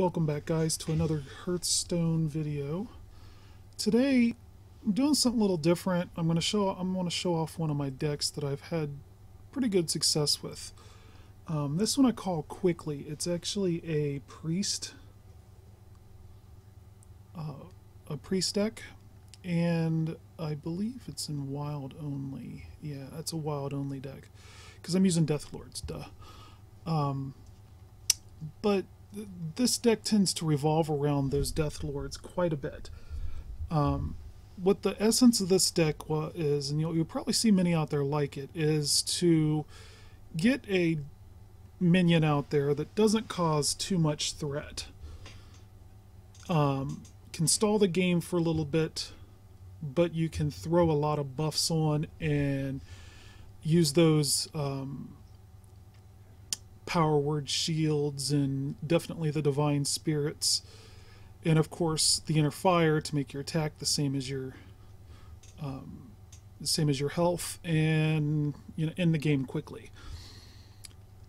Welcome back, guys, to another Hearthstone video. Today I'm doing something a little different. I'm going to show off one of my decks that I've had pretty good success with. This one I call QUICKY. It's actually a priest deck, and I believe it's in wild only. Yeah, it's a wild only deck because I'm using Death Lords. Duh. But this deck tends to revolve around those Death Lords quite a bit. What the essence of this deck is, and you'll probably see many out there like it, is to get a minion out there that doesn't cause too much threat. Can stall the game for a little bit, but you can throw a lot of buffs on and use those power word shields and definitely the divine spirits, and of course the inner fire to make your attack the same as your health, and end the game quickly.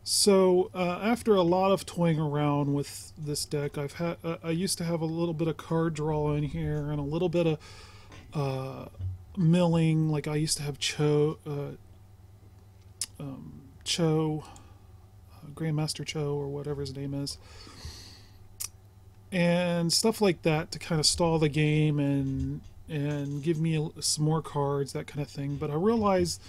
So after a lot of toying around with this deck, I used to have a little bit of card draw in here and a little bit of milling. Like I used to have Grandmaster Cho, or whatever his name is, and stuff like that to kind of stall the game and give me some more cards, that kind of thing. But I realized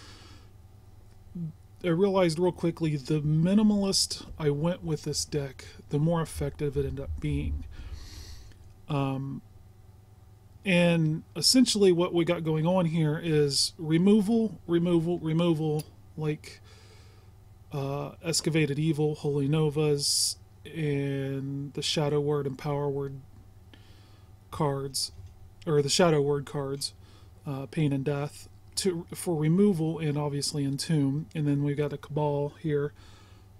real quickly, the minimalist I went with this deck, the more effective it ended up being. And essentially what we got going on here is removal, like Excavated Evil, Holy Novas, and the Shadow Word and Power Word cards, or the Shadow Word cards, Pain and Death, for removal, and obviously Entomb. And then we got a Cabal here.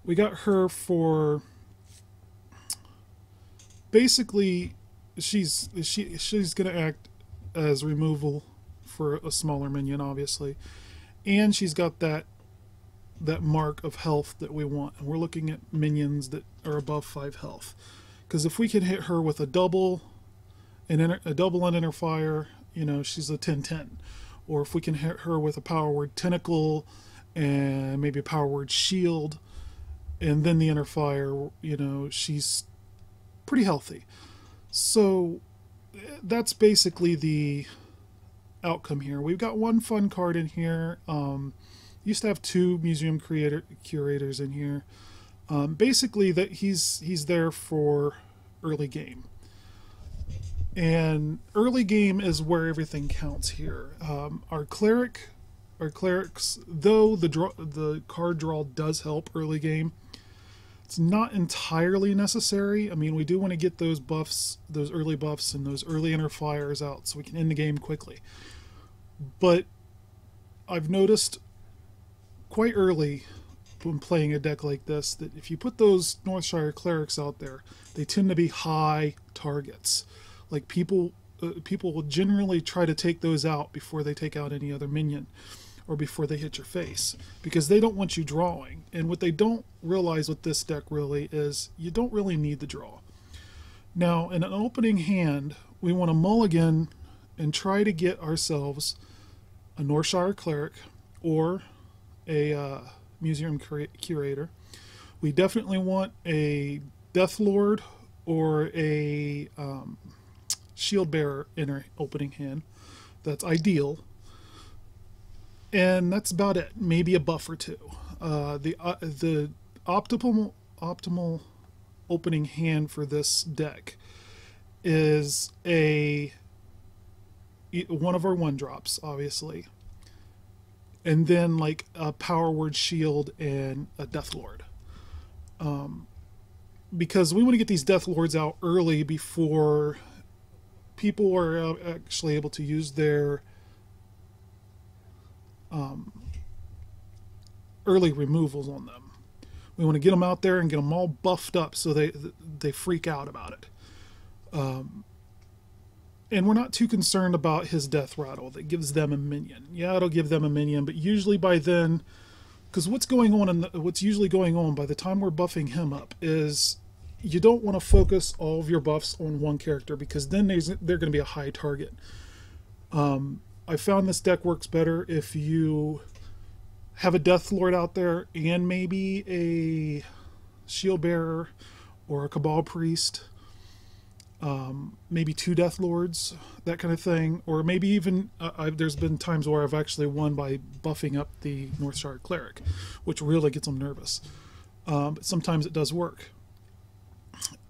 We got her for basically she's gonna act as removal for a smaller minion, obviously, and she's got that mark of health that we want, and we're looking at minions that are above 5 health, because if we can hit her with a double and inner fire, she's a 10-10. Or if we can hit her with a power word tentacle and maybe a power word shield and then the inner fire, she's pretty healthy. So that's basically the outcome here. We've got one fun card in here. Used to have 2 museum curators in here. Basically that he's there for early game. And early game is where everything counts here. Our clerics, though the card draw does help early game, it's not entirely necessary. I mean, we do want to get those buffs, those early buffs and those early inner fires out so we can end the game quickly. But I've noticed quite early when playing a deck like this that if you put those Northshire clerics out there, they tend to be high targets. Like people will generally try to take those out before they take out any other minion, or before they hit your face, because they don't want you drawing. And what they don't realize with this deck really is you don't really need the draw. Now in an opening hand, we want to mulligan and try to get ourselves a Northshire cleric or a museum curator. We definitely want a Death Lord or a Shield Bearer in our opening hand. That's ideal, and that's about it. Maybe a buff or 2. The optimal opening hand for this deck is one of our 1-drops, obviously, and then like a Power Word Shield and a Death Lord, because we want to get these Death Lords out early before people are actually able to use their early removals on them. We want to get them out there and get them all buffed up so they freak out about it. And we're not too concerned about his Death Rattle that gives them a minion. Yeah, it'll give them a minion, but usually by then, because what's usually going on by the time we're buffing him up is you don't want to focus all of your buffs on one character, because then they're going to be a high target. I found this deck works better if you have a Death Lord out there and maybe a Shield Bearer or a Cabal Priest, maybe 2 Death Lords, that kind of thing. Or maybe even, there's been times where I've actually won by buffing up the Northshire Cleric, which really gets them nervous. But sometimes it does work.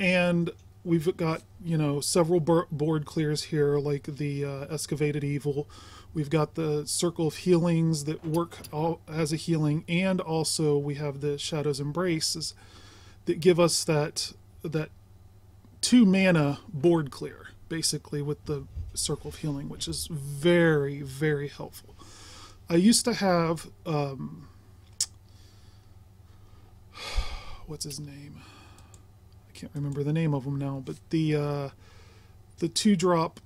And we've got, you know, several board clears here, like the Excavated Evil. We've got the Circle of Healings that work as a healing, and also we have the Shadow's Embraces that give us that 2 mana board clear, basically, with the Circle of Healing, which is very, very helpful. I used to have, what's his name? I can't remember the name of them now, but the 2-drop,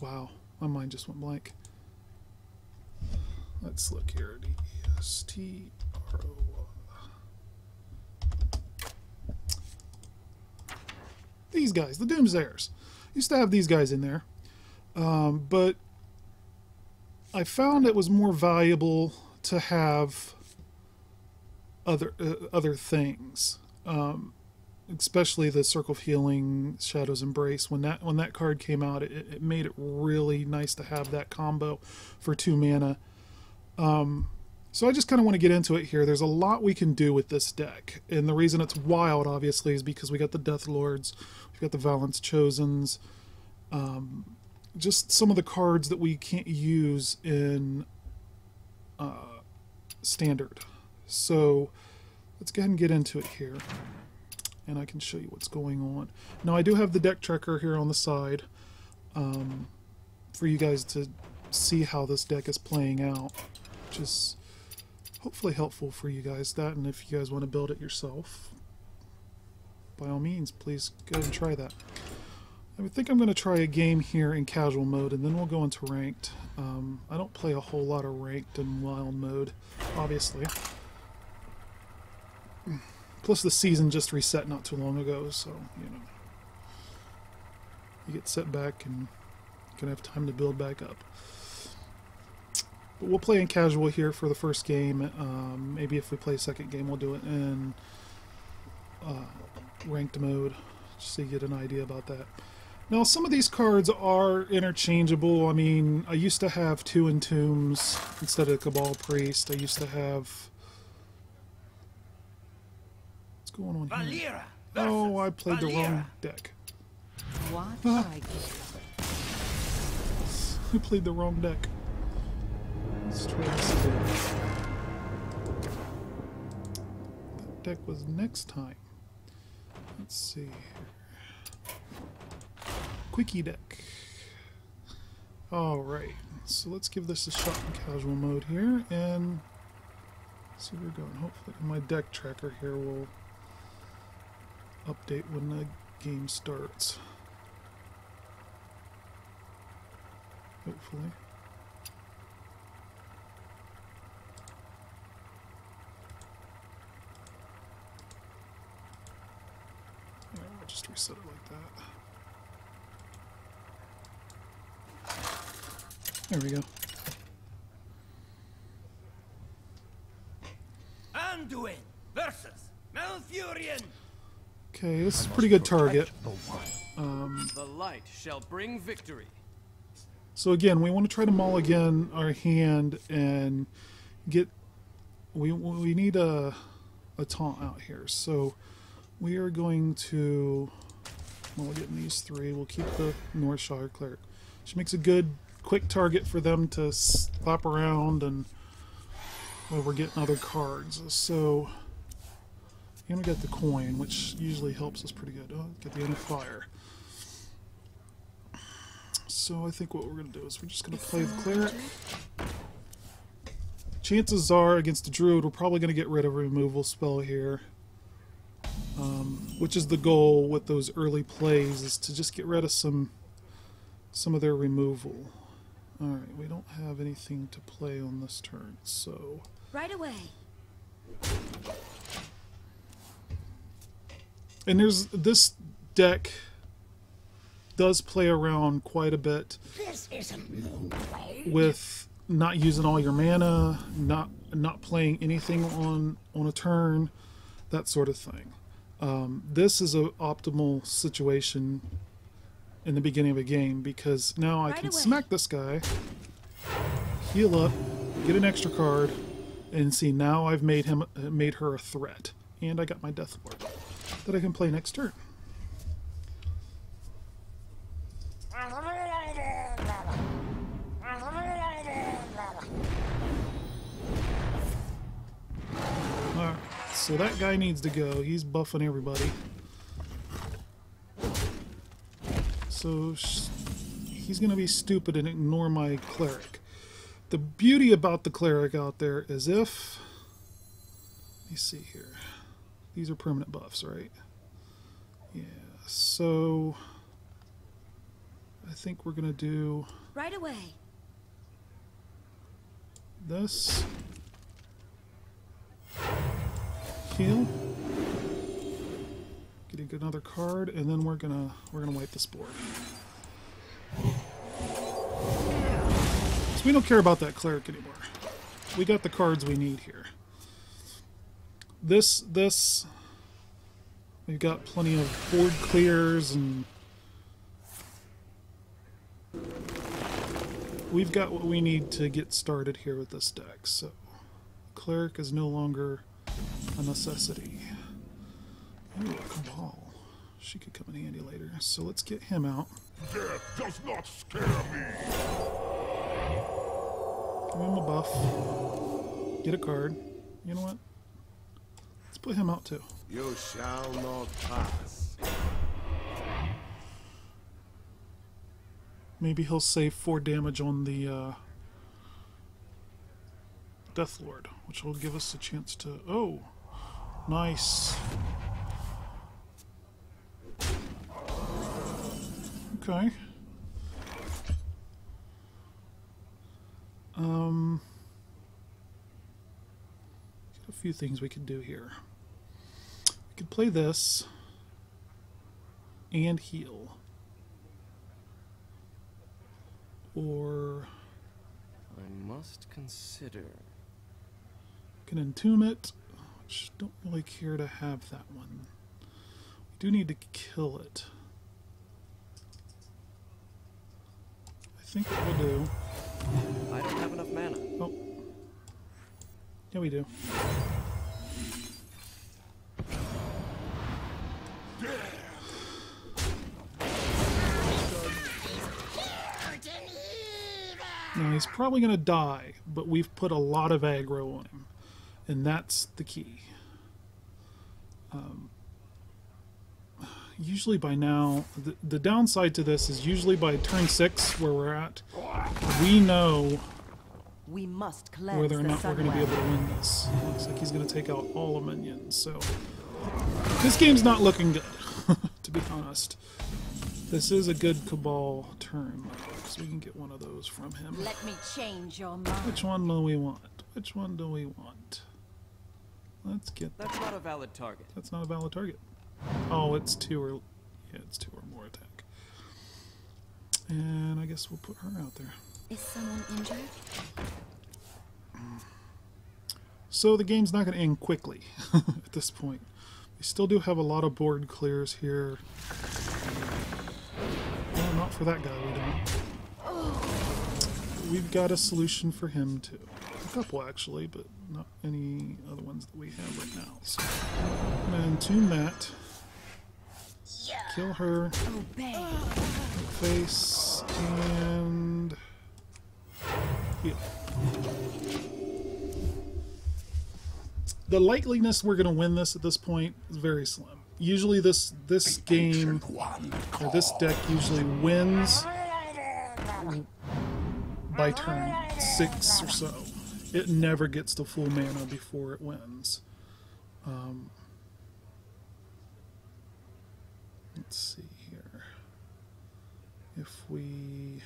wow, my mind just went blank. Let's look here. D-E-S-T-R-O. These guys, the Doomsayers. Used to have these guys in there, but I found it was more valuable to have other things, especially the Circle of Healing, Shadow's Embrace. When that card came out, it made it really nice to have that combo for 2 mana. So I just kind of want to get into it here. There's a lot we can do with this deck, and the reason it's wild, obviously, is because we got the Death Lords, we've got the Valence Chosens, just some of the cards that we can't use in Standard. So let's go ahead and get into it here, and I can show you what's going on. Now, I do have the deck tracker here on the side for you guys to see how this deck is playing out, which is hopefully helpful for you guys. That, and if you guys want to build it yourself, by all means, please go ahead and try that. I think I'm going to try a game here in casual mode, and then we'll go into ranked. I don't play a whole lot of ranked in wild mode, obviously. Plus the season just reset not too long ago, so, you know, you get set back and gonna have time to build back up. But we'll play in casual here for the first game. Maybe if we play a second game, we'll do it in ranked mode, just so you get an idea about that. Now, some of these cards are interchangeable. I mean, I used to have 2 Entombs instead of Cabal Priest. I used to have... What's going on here? Oh, I played the wrong deck. What? I played the wrong deck. Let's try this again. That deck was next time. Let's see here. Quickie deck. Alright, so let's give this a shot in casual mode here and see where we're going. Hopefully my deck tracker here will update when the game starts. Hopefully. Yeah, we'll just reset it like that. There we go. Anduin versus Malfurion. Okay, this is a pretty good target. The light shall bring victory. So again, we want to try to mulligan our hand and get... We need a taunt out here. So we are going to mulligan these 3. We'll keep the Northshire Cleric. She makes a good quick target for them to slap around, and well, we're getting other cards. So, and we got the coin, which usually helps us pretty good. Oh, get the Inner Fire. So I think what we're going to do is we're just going to play the Cleric. Chances are against the Druid we're probably going to get rid of a removal spell here, which is the goal with those early plays, is to just get rid of some of their removal. Alright, we don't have anything to play on this turn, so... Right away. And there's this deck does play around quite a bit with not using all your mana, not playing anything on a turn, that sort of thing. This is an optimal situation in the beginning of a game because now I can smack this guy, heal up, get an extra card, and see now I've made her a threat, and I got my Death Lord that I can play next turn. Alright, so that guy needs to go. He's buffing everybody. So he's going to be stupid and ignore my cleric. The beauty about the cleric out there is if... Let me see here. These are permanent buffs, right? Yeah, so... I think we're going to do... Right away. This. Heal. Getting another card, and then we're gonna wipe this board. So we don't care about that cleric anymore. We got the cards we need here. This we've got plenty of board clears, and we've got what we need to get started here with this deck. So cleric is no longer a necessity. Ooh, a Cabal. She could come in handy later. So let's get him out. Death does not scare me. Give him a buff. Get a card. You know what? Let's put him out too. You shall not pass. Maybe he'll save 4 damage on the Death Lord, which will give us a chance to... Oh! Nice. Okay. A few things we could do here. We could play this and heal. Or I must consider. can entomb it, which don't really care to have that one. We do need to kill it. I think what we'll do... I don't have enough mana. Oh. Yeah, we do. Now he's probably going to die, but we've put a lot of aggro on him, and that's the key. Usually by now, the downside to this is usually by turn 6, where we're at, we know We must cleanse whether or the not we're going to be able to win this. Looks like he's going to take out all the minions, so this game's not looking good, to be honest. This is a good Cabal turn, so we can get one of those from him. Let me change your mind. Which one do we want? Which one do we want? Let's get that. That's not a valid target. That's not a valid target. Oh, it's 2 or... Yeah, it's 2 or more attack. And I guess we'll put her out there. Is someone injured? So the game's not going to end quickly at this point. We still do have a lot of board clears here. Well, not for that guy, we don't. We've got a solution for him too. A couple actually, but not any other ones that we have right now. So I'm going to entomb that. Kill her. Obey. Face and heal. The likeliness we're going to win this at this point is very slim. Usually this game, or this deck usually wins by turn 6 or so. It never gets to full mana before it wins. Let's see here. If we...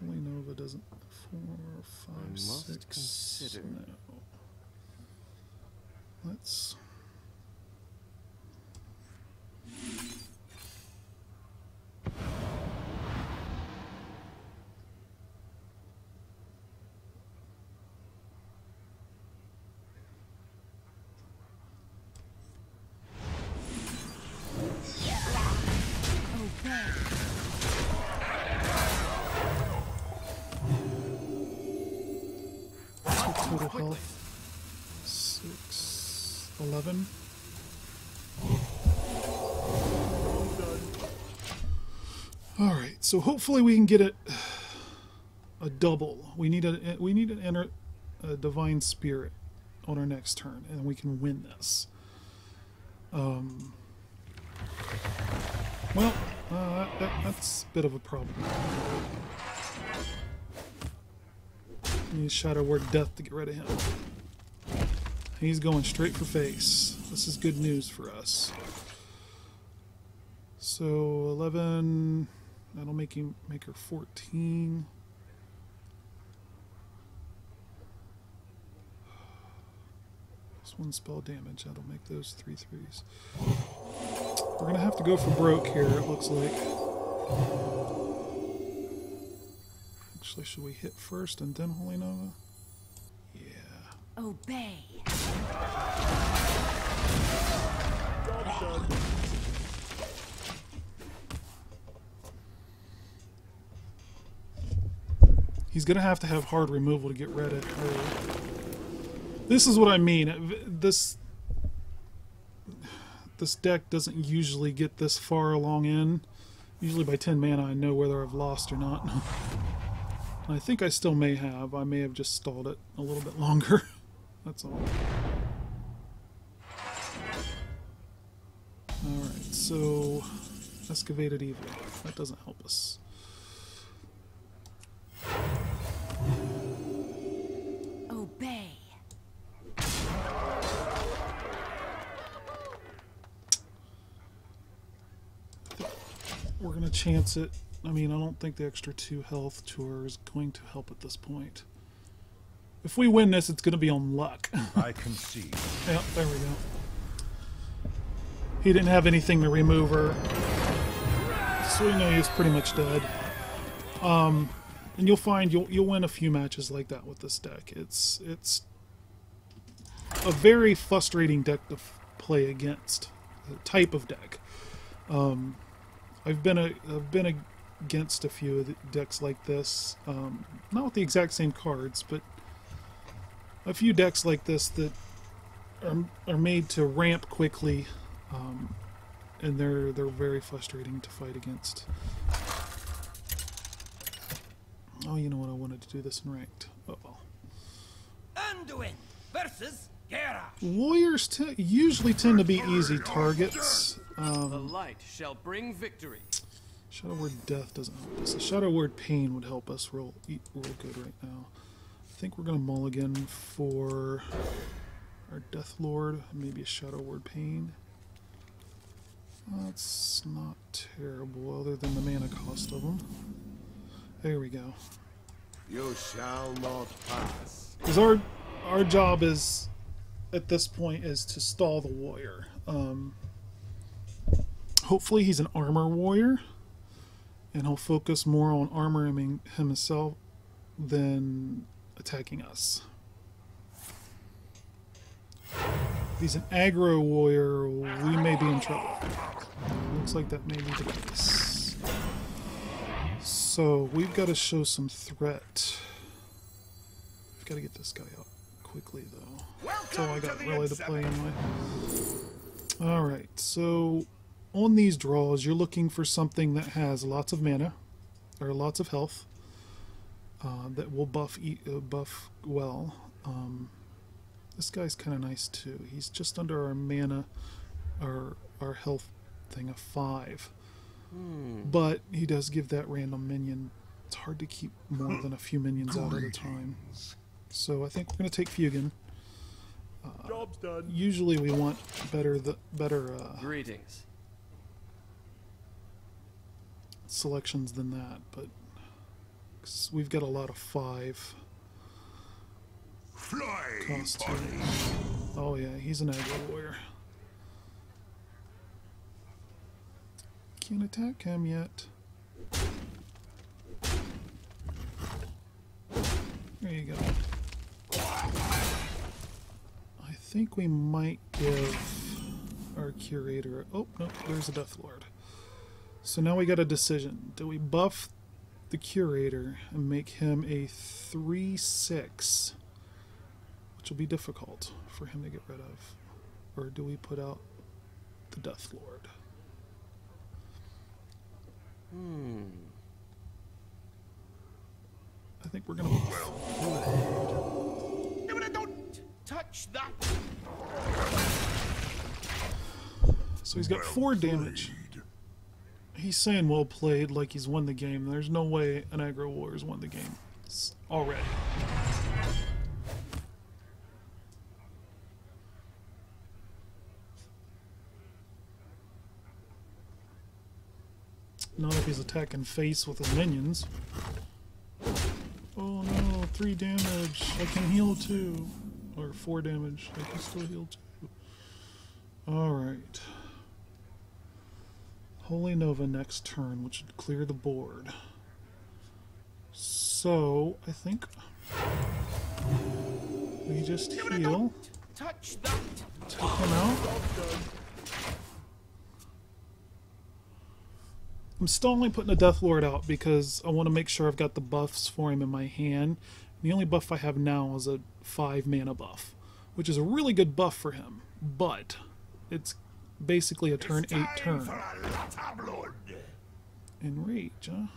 Holy Nova does doesn't. 4, 5, must 6. consider. No. Let's. Total health 6, 11. All right, so hopefully we can get it a double. We need to enter a divine spirit on our next turn, and we can win this. Well, that's a bit of a problem. Need Shadow Word Death to get rid of him. He's going straight for face. This is good news for us. So 11, that'll make her 14. Just 1 spell damage. That'll make those 3 threes. We're gonna have to go for broke here. It looks like. Actually, should we hit first and then Holy Nova? Yeah. Obey. He's gonna have to have hard removal to get rid of her. This is what I mean. This deck doesn't usually get this far along in. Usually by 10 mana I know whether I've lost or not. I think I still may have. I may have just stalled it a little bit longer. That's all. Alright, so Excavated Evil. That doesn't help us. Obey. We're going to chance it. I mean, I don't think the extra 2 health to her is going to help at this point. If we win this, it's going to be on luck. I concede. Yeah, there we go. He didn't have anything to remove her. So we know he was pretty much dead. And you'll find you'll win a few matches like that with this deck. It's a very frustrating deck to play against. A type of deck. I've been against a few of the decks like this, not with the exact same cards, but a few decks like this that are made to ramp quickly, and they're very frustrating to fight against. Oh, you know what? I wanted to do this in ranked. Oh well. Anduin versus Geralt. Warriors usually tend to be easy targets. The light shall bring victory. Shadow Word Death doesn't help us. The Shadow Word Pain would help us real good right now. I think we're going to mulligan for our Death Lord, maybe a Shadow Word Pain. That's not terrible, other than the mana cost of them. There we go. You shall not pass. Because our job is, at this point, is to stall the warrior. Hopefully he's an armor warrior, and he'll focus more on armoring himself than attacking us. If he's an aggro warrior, we may be in trouble. Looks like that may be the case. So we've got to show some threat. We've got to get this guy out quickly, though. That's all I got really to play anyway. Alright, so on these draws, you're looking for something that has lots of mana, or lots of health, that will buff well. This guy's kind of nice too. He's just under our mana, our health thing of 5. But he does give that random minion. It's hard to keep more than a few minions out at a time. So I think we're going to take Fugan. Job's done. Usually we want better Greetings. selections than that, but 'Cause we've got a lot of 5. Fly, Cost 2. party. Oh yeah, he's an aggro warrior. Can't attack him yet. There you go. I think we might give our curator... Oh, no, there's a Death Lord. So now we got a decision. Do we buff the curator and make him a 3/6? Which will be difficult for him to get rid of. Or do we put out the Death Lord? I think we're gonna buff. Don't touch that. So he's got 4 damage. He's saying well played like he's won the game. There's no way an aggro warrior's won the game already. Not if he's attacking face with his minions. Oh no, 3 damage. I can heal too. Or 4 damage. I can still heal too. Alright. Holy Nova next turn, which would clear the board. So, I think we just heal. Touch that. Take him out. I'm still only putting a Death Lord out because I want to make sure I've got the buffs for him in my hand. The only buff I have now is a 5 mana buff, which is a really good buff for him, but it's basically a turn 8 turn. Enrage, huh?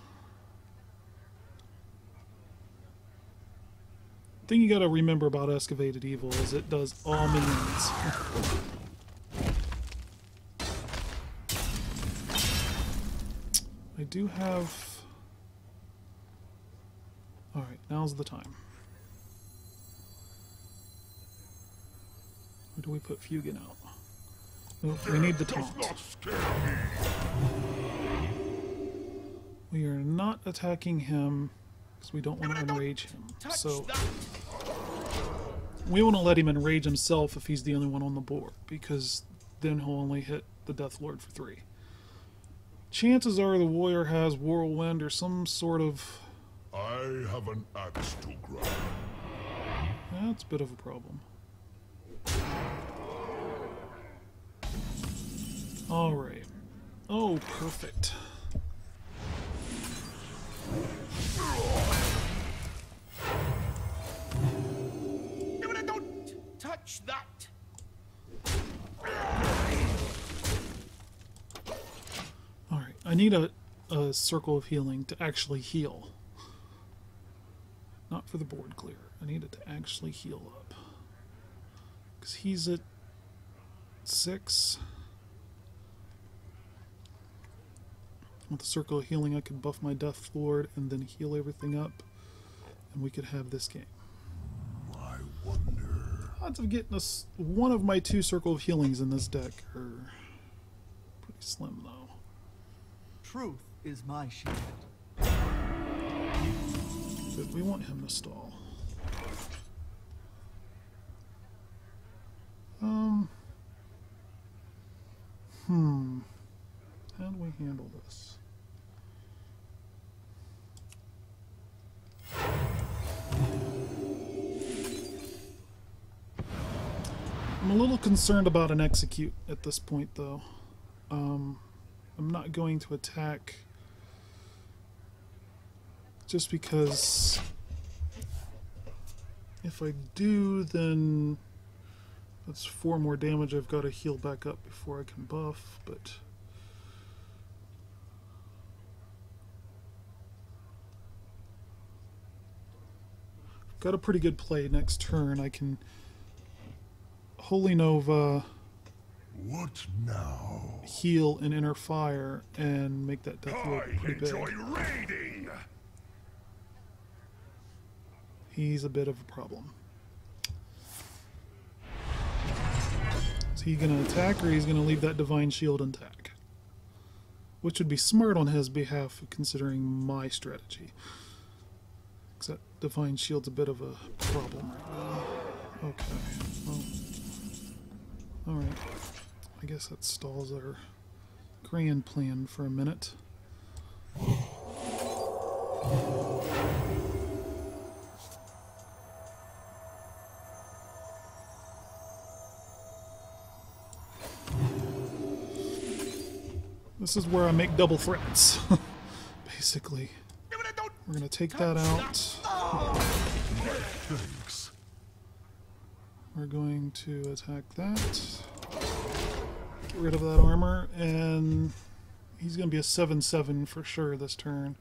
Thing you gotta remember about Excavated Evil is it does all minions. I do have... Alright, now's the time. Where do we put Fugin out? Nope, we need the taunt. We are not attacking him because we don't want to enrage him. So we want to let him enrage himself if he's the only one on the board, because then he'll only hit the Death Lord for 3. Chances are the warrior has Whirlwind or some sort of... I have an axe to grind. That's a bit of a problem. Alright. Oh, perfect. Don't touch that. Alright, I need a circle of healing to actually heal. Not for the board clear. I need it to actually heal up. Because he's at 6. With the circle of healing, I could buff my Death Lord and then heal everything up, and we could have this game. I wonder. Odds of getting us one of my 2 circle of healings in this deck are pretty slim, though. Truth is my shield. But we want him to stall. How do we handle this? I'm a little concerned about an execute at this point, though. I'm not going to attack just because if I do, then that's 4 more damage I've got to heal back up before I can buff, but got a pretty good play next turn. I can Holy Nova, What now? heal and Inner Fire, and make that Death Lord I pretty enjoy big. raiding. He's a bit of a problem. Is he going to attack, or he's going to leave that Divine Shield intact? Which would be smart on his behalf, considering my strategy. Because that Divine Shield's a bit of a problem right now. Okay, well, alright. I guess that stalls our grand plan for a minute. This is where I make double threats, basically. We're going to take that out. Thanks. We're going to attack that. Get rid of that armor, and he's going to be a 7/7 for sure this turn.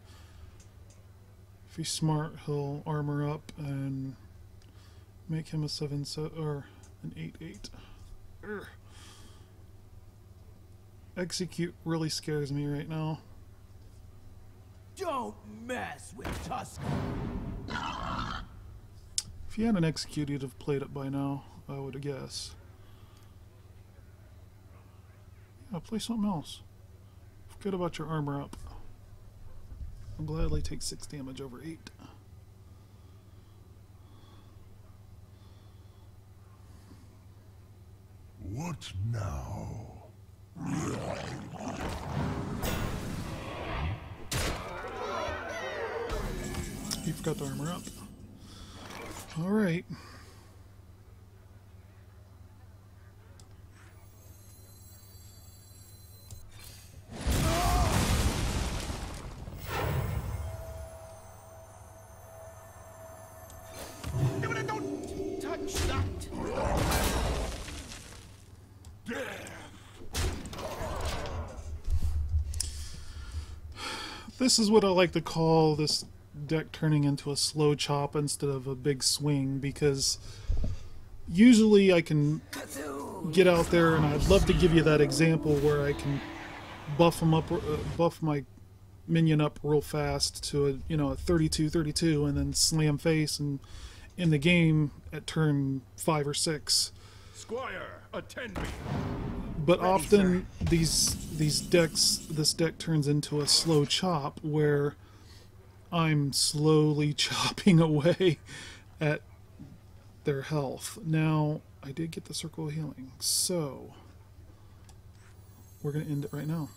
If he's smart, he'll armor up and make him a 7/7 or an 8/8. Urgh. Execute really scares me right now. Don't mess with Tusk. If he had an execute, he'd have played it by now, I would guess. Yeah, play something else. Forget about your armor up. I'll gladly take 6 damage over 8. What now? He forgot to armor up. Alright. Don't touch that. This is what I like to call this deck turning into a slow chop instead of a big swing, because usually I can get out there, and I'd love to give you that example where I can buff him up, buff my minion up real fast to a, you know, a 32/32, and then slam face and in the game at turn 5 or 6. Squire, attend me. But often these decks, this deck turns into a slow chop where I'm slowly chopping away at their health. Now, I did get the Circle of Healing, so we're going to end it right now.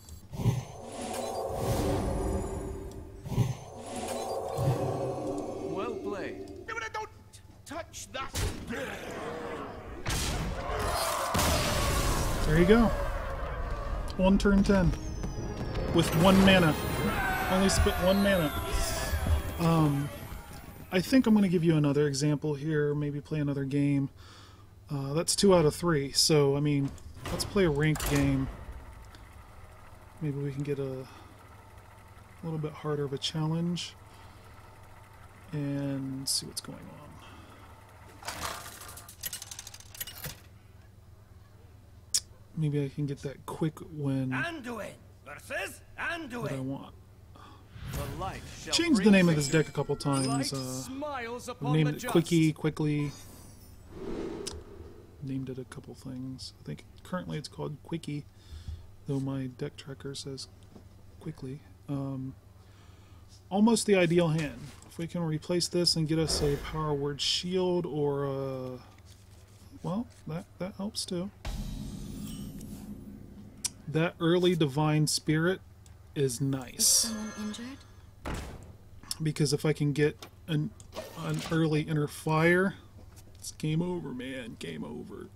Well played. Don't touch that. There you go. On turn 10. With 1 mana. Only spent 1 mana. I think I'm going to give you another example here. Maybe play another game. That's 2 out of 3. So, I mean, let's play a ranked game. Maybe we can get a little bit harder of a challenge. And see what's going on. Maybe I can get that quick win Anduin versus Anduin. that I want. The light shall Changed the bring name of this victory. deck a couple Light times. smiles upon Named the it just. QUICKY, Quickly. Named it a couple things. I think currently it's called QUICKY, though my deck tracker says Quickly. Almost the ideal hand. If we can replace this and get us a Power Word Shield or a... Well, that helps too. That early Divine Spirit is Is nice. someone injured? Because if I can get an early Inner Fire, it's game over, man. Game over.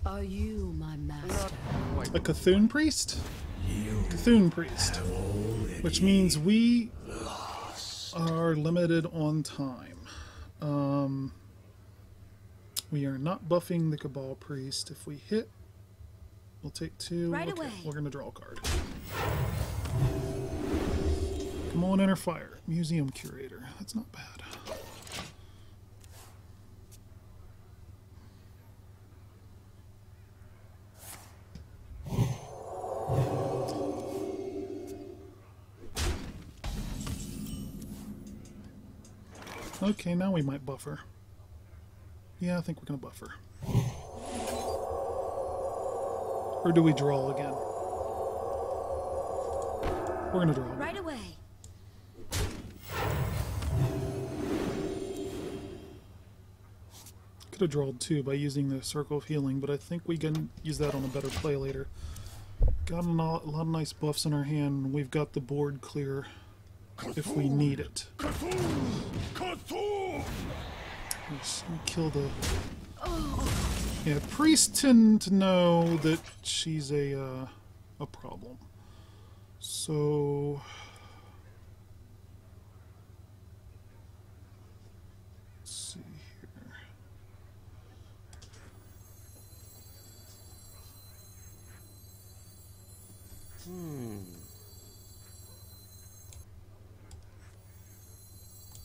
Are you my master? A Cthulhu Priest? Cthulhu Priest. Which means we are limited on time. We are not buffing the Cabal Priest. If we hit, we'll take 2. Right Okay, away. we're going to draw a card. Come on, Inner Fire. Museum Curator. That's not bad. Okay, now we might buffer. Yeah, I think we're going to buffer. Or do we draw again? We're gonna draw. Right away. Could have drawn two by using the Circle of Healing, but I think we can use that on a better play later. Got a lot of nice buffs in our hand, and we've got the board clear if we need it. Let's kill the... Yeah, priests tend to know that she's a problem. So... let's see here.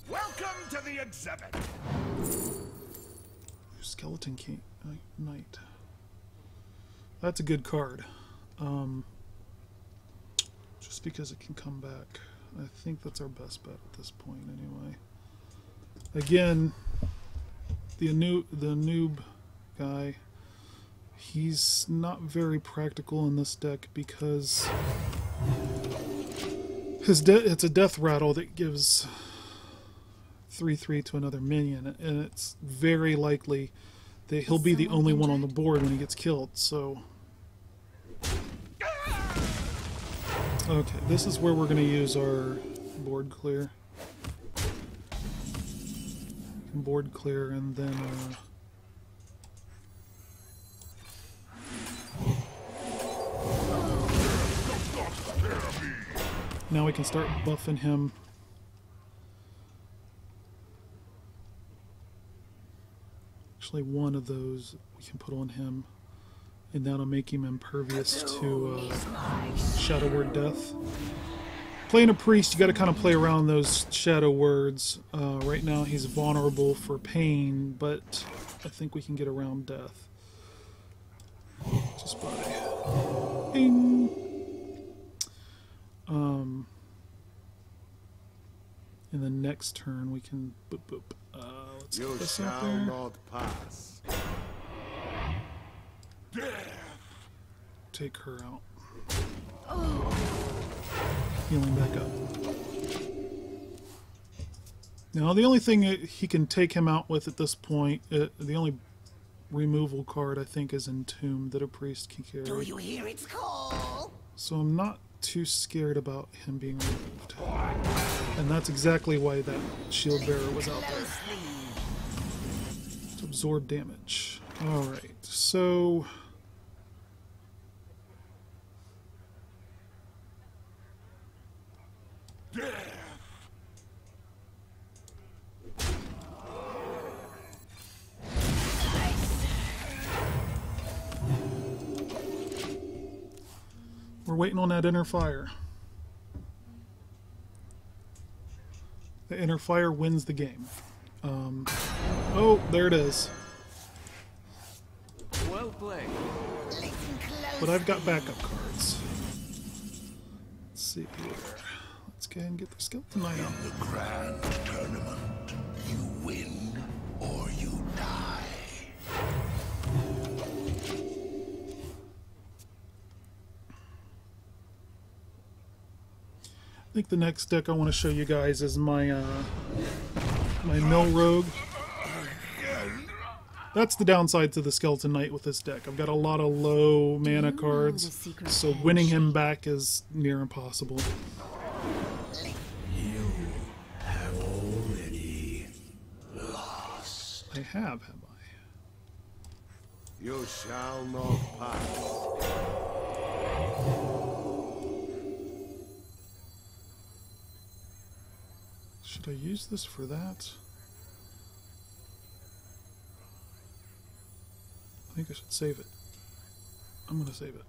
Welcome to the exhibit. Skeleton King Knight. That's a good card. Just because it can come back. I think that's our best bet at this point anyway. Again, the noob guy, he's not very practical in this deck because it's a death rattle that gives 3/3 to another minion, and it's very likely that he'll be the only one on the board when he gets killed, so... Okay, this is where we're going to use our board clear. Board clear, and then... now we can start buffing him. Actually, one of those we can put on him, and that'll make him impervious to Shadow Word Death. Playing a priest, you got to kind of play around those shadow words. Right now, he's vulnerable for pain, but I think we can get around death just by bing. In the next turn, we can boop boop. Let's get this out there. Not pass. Take her out. Healing back up. Now, the only thing he can take him out with at this point, the only removal card I think is Entomb that a priest can carry. Do you hear its call? So I'm not too scared about him being removed. And that's exactly why that shield bearer was out there. To absorb damage. Alright, so... we're waiting on that inner fire. The inner fire wins the game. Oh, there it is. Well played. But I've got backup cards. Let's see here. Let's go ahead and get the Skeleton Knight out. The grand tournament. You win or you die. I think the next deck I want to show you guys is my my Mill Rogue. That's the downside to the Skeleton Knight with this deck. I've got a lot of low mana cards, so winning him back is near impossible. You have already lost. I have I? You shall not pass. Should I use this for that? I think I should save it. I'm gonna save it.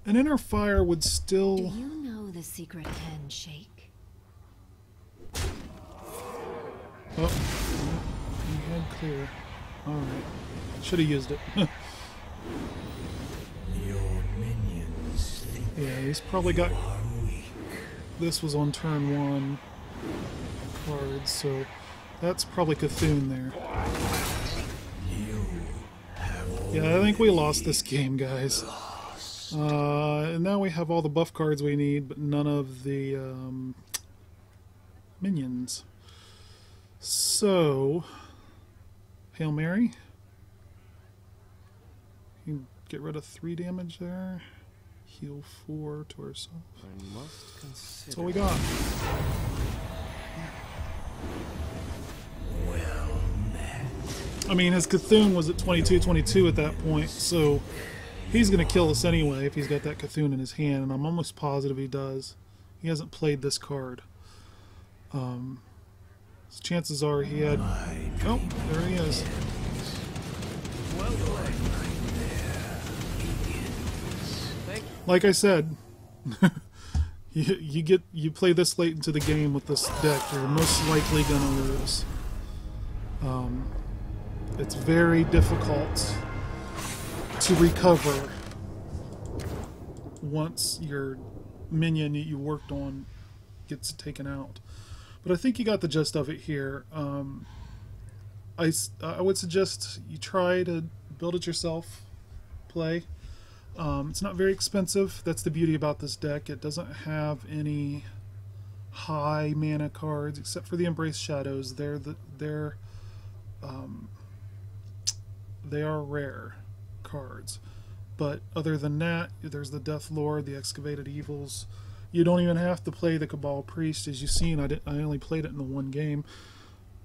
An inner fire would still... Do you know the secret handshake? Oh, he had clear. Alright. Should have used it. Your minions think Yeah, he's probably got... are weak. This was on turn 1. cards, so that's probably Cthulhu there. Yeah, I think we lost this game, guys. And now we have all the buff cards we need, but none of the minions. So, Hail Mary. You can get rid of 3 damage there. Heal 4 to ourselves. That's all we got. Well met. I mean, his Cthulhu was at 22 at that point, so he's going to kill us anyway if he's got that Cthulhu in his hand, and I'm almost positive he does. He hasn't played this card. So chances are he had... Oh, there he is. Well played. Like I said, you play this late into the game with this deck, you're most likely gonna lose. It's very difficult to recover once your minion that you worked on gets taken out. But I think you got the gist of it here. I would suggest you try to build it yourself, play. It's not very expensive. That's the beauty about this deck. It doesn't have any high mana cards except for the Embrace Shadows. They are rare cards. But other than that, there's the Death Lord, the Excavated Evils. You don't even have to play the Cabal Priest. As you've seen, I only played it in the one game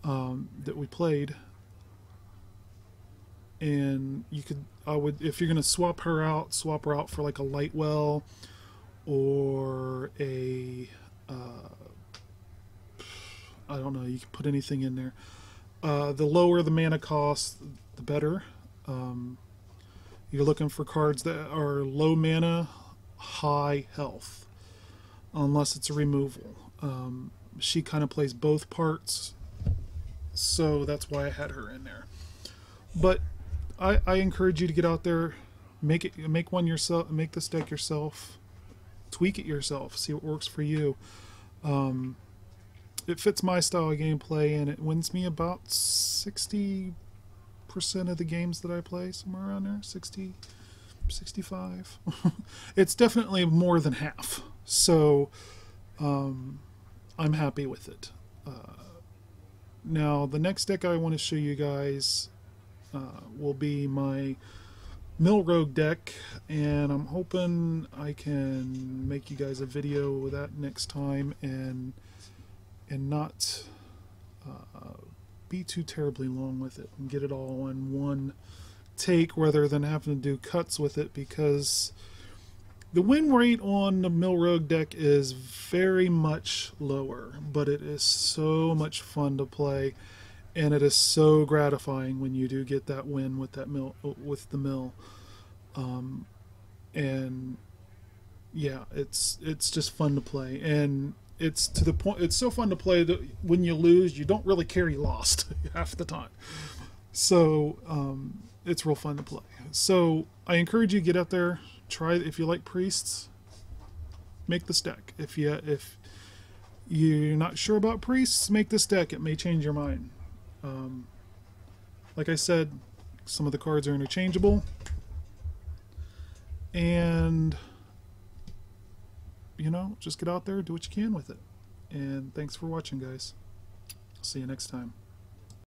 that we played. And if you're gonna swap her out for like a Lightwell or a I don't know, you can put anything in there. The lower the mana cost, the better. You're looking for cards that are low mana, high health, unless it's a removal. She kind of plays both parts, so that's why I had her in there. But I encourage you to get out there, make one yourself, make this deck yourself, tweak it yourself, see what works for you. It fits my style of gameplay, and it wins me about 60% of the games that I play, somewhere around there, 60, 65. It's definitely more than half, so I'm happy with it. Now the next deck I want to show you guys will be my Mill Rogue deck, and I'm hoping I can make you guys a video with that next time and not be too terribly long with it and get it all in one take rather than having to do cuts with it, because the win rate on the Mill Rogue deck is very much lower, but it is so much fun to play. And it is so gratifying when you do get that win with the mill, and yeah, it's just fun to play, and it's to the point. It's so fun to play that when you lose, you don't really care you lost half the time. So it's real fun to play. So I encourage you to get out there, try. If you like priests, make this deck. If you're not sure about priests, make this deck. It may change your mind. Like I said, some of the cards are interchangeable, and just get out there, do what you can with it. And thanks for watching, guys. See you next time.